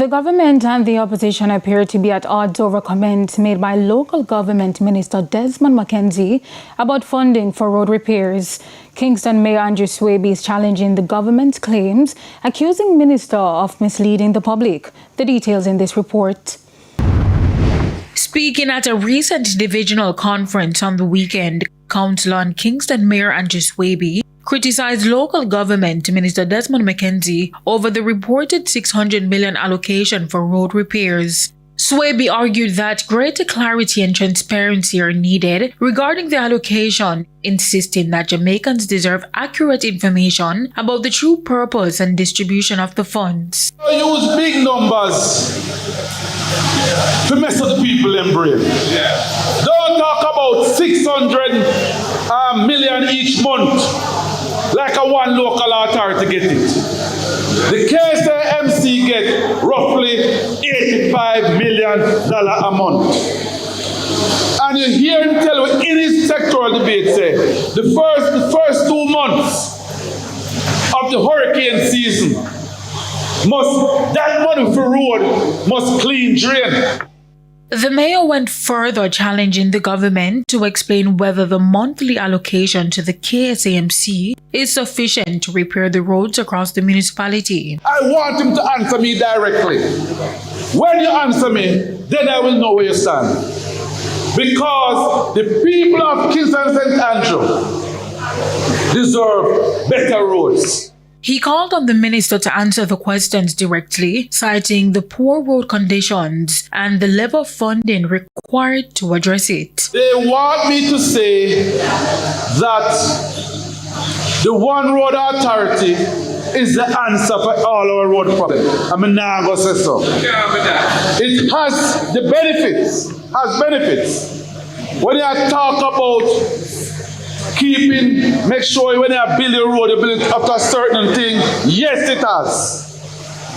The government and the opposition appear to be at odds over comments made by local government Minister Desmond McKenzie about funding for road repairs. Kingston Mayor Andrew Swaby is challenging the government's claims, accusing Minister of misleading the public. The details in this report. Speaking at a recent divisional conference on the weekend, Councillor and Kingston Mayor Andrew Swaby criticized local government Minister Desmond McKenzie over the reported $600 million allocation for road repairs. Swaby argued that greater clarity and transparency are needed regarding the allocation, insisting that Jamaicans deserve accurate information about the true purpose and distribution of the funds. Use big numbers to mess up the people in brain. Don't talk about 600 million each month like a one local authority get it. The KSAMC get roughly $85 million a month. And you hear him tell you in his sectoral debate, say, the first 2 months of the hurricane season, that money for road must clean drain. The mayor went further, challenging the government to explain whether the monthly allocation to the KSAMC is sufficient to repair the roads across the municipality. I want him to answer me directly. When you answer me, then I will know where you stand. Because the people of Kingston St. Andrew deserve better roads. He called on the minister to answer the questions directly, citing the poor road conditions and the level of funding required to address it. They want me to say that the One Road Authority is the answer for all our road problems. I'm not going to say so. It has the benefits. When I talk about make sure when you build a road, you build it after a certain thing. Yes, it has.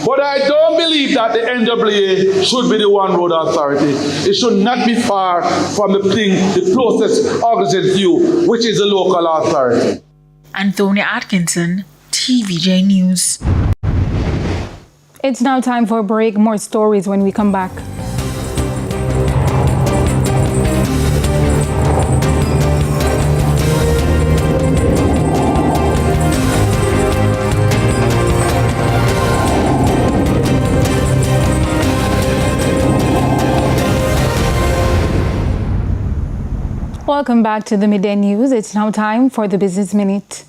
But I don't believe that the NWA should be the One Road Authority. It should not be far from the closest organization to you, which is the local authority. Anthony Atkinson, TVJ News. It's now time for a break. More stories when we come back. Welcome back to the Midday News. It's now time for the Business Minute.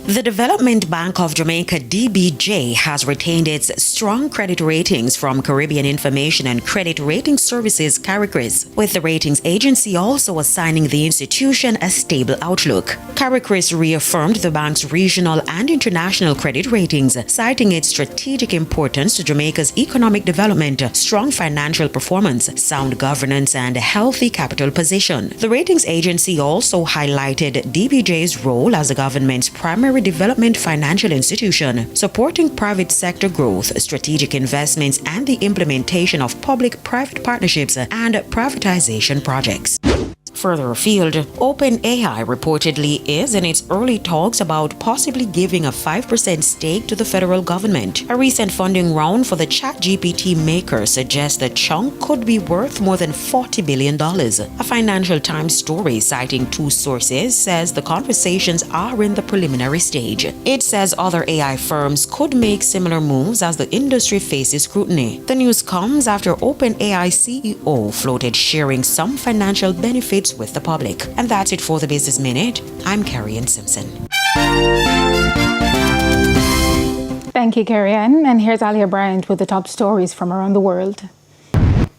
The Development Bank of Jamaica, DBJ, has retained its strong credit ratings from Caribbean Information and Credit Rating Services, CARICRIS, with the ratings agency also assigning the institution a stable outlook. CARICRIS reaffirmed the bank's regional and international credit ratings, citing its strategic importance to Jamaica's economic development, strong financial performance, sound governance, and a healthy capital position. The ratings agency also highlighted DBJ's role as the government's primary development financial institution, supporting private sector growth, strategic investments, and the implementation of public-private partnerships and privatization projects. Further afield, OpenAI reportedly is in its early talks about possibly giving a 5% stake to the federal government. A recent funding round for the ChatGPT maker suggests the chunk could be worth more than $40 billion. A Financial Times story citing 2 sources says the conversations are in the preliminary stage. It says other AI firms could make similar moves as the industry faces scrutiny. The news comes after OpenAI CEO floated sharing some financial benefits with the public. And that's it for the Business Minute. I'm Carrie-Ann Simpson. Thank you, Carrie-Ann. And here's Alia Bryant with the top stories from around the world.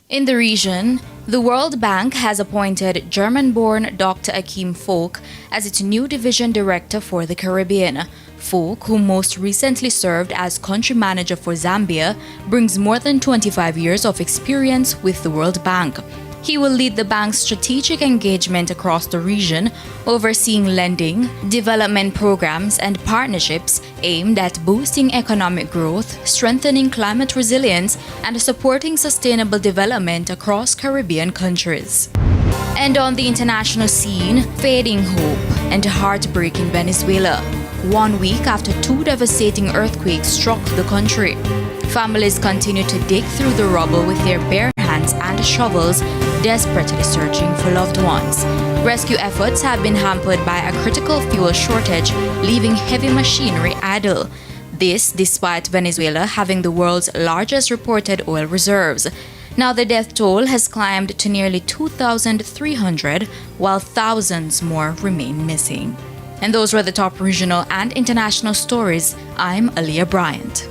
In the region, the World Bank has appointed German-born Dr. Akeem Folk as its new division director for the Caribbean. Folk, who most recently served as country manager for Zambia, brings more than 25 years of experience with the World Bank. He will lead the bank's strategic engagement across the region, overseeing lending, development programs, and partnerships aimed at boosting economic growth, strengthening climate resilience, and supporting sustainable development across Caribbean countries. And on the international scene, fading hope and heartbreak in Venezuela. 1 week after 2 devastating earthquakes struck the country. Families continue to dig through the rubble with their bare hands and shovels, desperately searching for loved ones. Rescue efforts have been hampered by a critical fuel shortage, leaving heavy machinery idle. This despite Venezuela having the world's largest reported oil reserves. Now the death toll has climbed to nearly 2,300, while thousands more remain missing. And those were the top regional and international stories. I'm Aliyah Bryant.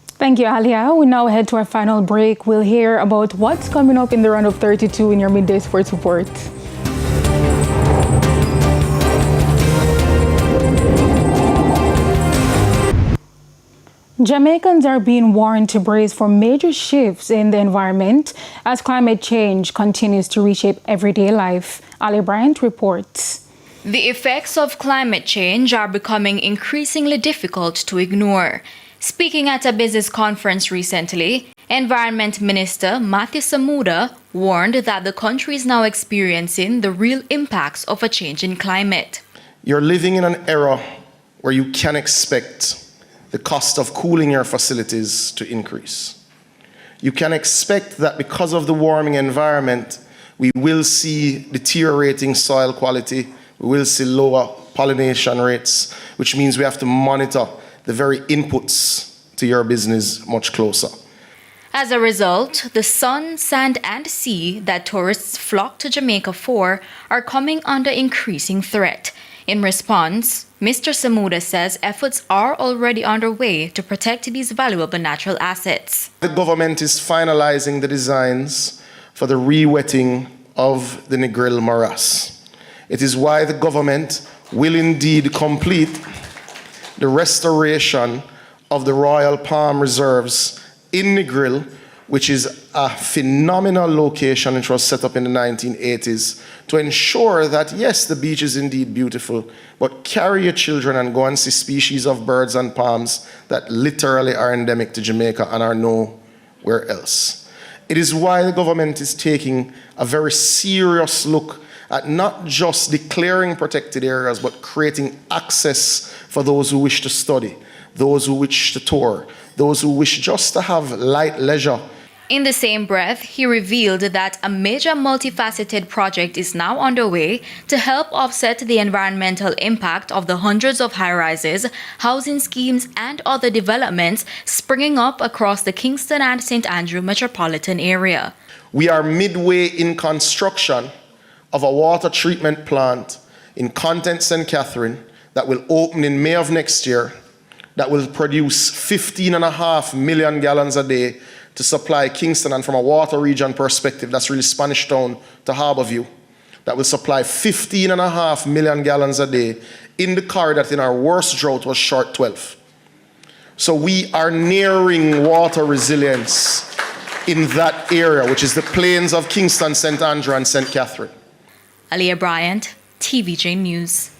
Thank you, Alia. We now head to our final break. We'll hear about what's coming up in the round of 32 in your Midday Sports Report. Jamaicans are being warned to brace for major shifts in the environment as climate change continues to reshape everyday life. Ali Bryant reports. The effects of climate change are becoming increasingly difficult to ignore. Speaking at a business conference recently, Environment Minister Matthew Samuda warned that the country is now experiencing the real impacts of a changing climate. You're living in an era where you can expect the cost of cooling your facilities to increase. You can expect that because of the warming environment, we will see deteriorating soil quality, we will see lower pollination rates, which means we have to monitor the very inputs to your business much closer. As a result, the sun, sand, and sea that tourists flock to Jamaica for are coming under increasing threat. In response, Mr. Samuda says efforts are already underway to protect these valuable natural assets. The government is finalizing the designs for the re-wetting of the Negril morass. It is why the government will indeed complete the restoration of the Royal Palm Reserves in Negril, which is a phenomenal location which was set up in the 1980s to ensure that, yes, the beach is indeed beautiful, but carry your children and go and see species of birds and palms that literally are endemic to Jamaica and are nowhere else. It is why the government is taking a very serious look at not just declaring protected areas, but creating access for those who wish to study, those who wish to tour, those who wish just to have light leisure. In the same breath, he revealed that a major multifaceted project is now underway to help offset the environmental impact of the hundreds of high-rises, housing schemes, and other developments springing up across the Kingston and St. Andrew metropolitan area. We are midway in construction of a water treatment plant in Content St. Catherine that will open in May of next year, that will produce 15.5 million gallons a day to supply Kingston, and from a water region perspective, that's really Spanish Town to Harborview, that will supply 15.5 million gallons a day in the corridor that in our worst drought was short 12. So we are nearing water resilience in that area, which is the plains of Kingston, St. Andrew, and St. Catherine. Aliyah Bryant, TVJ News.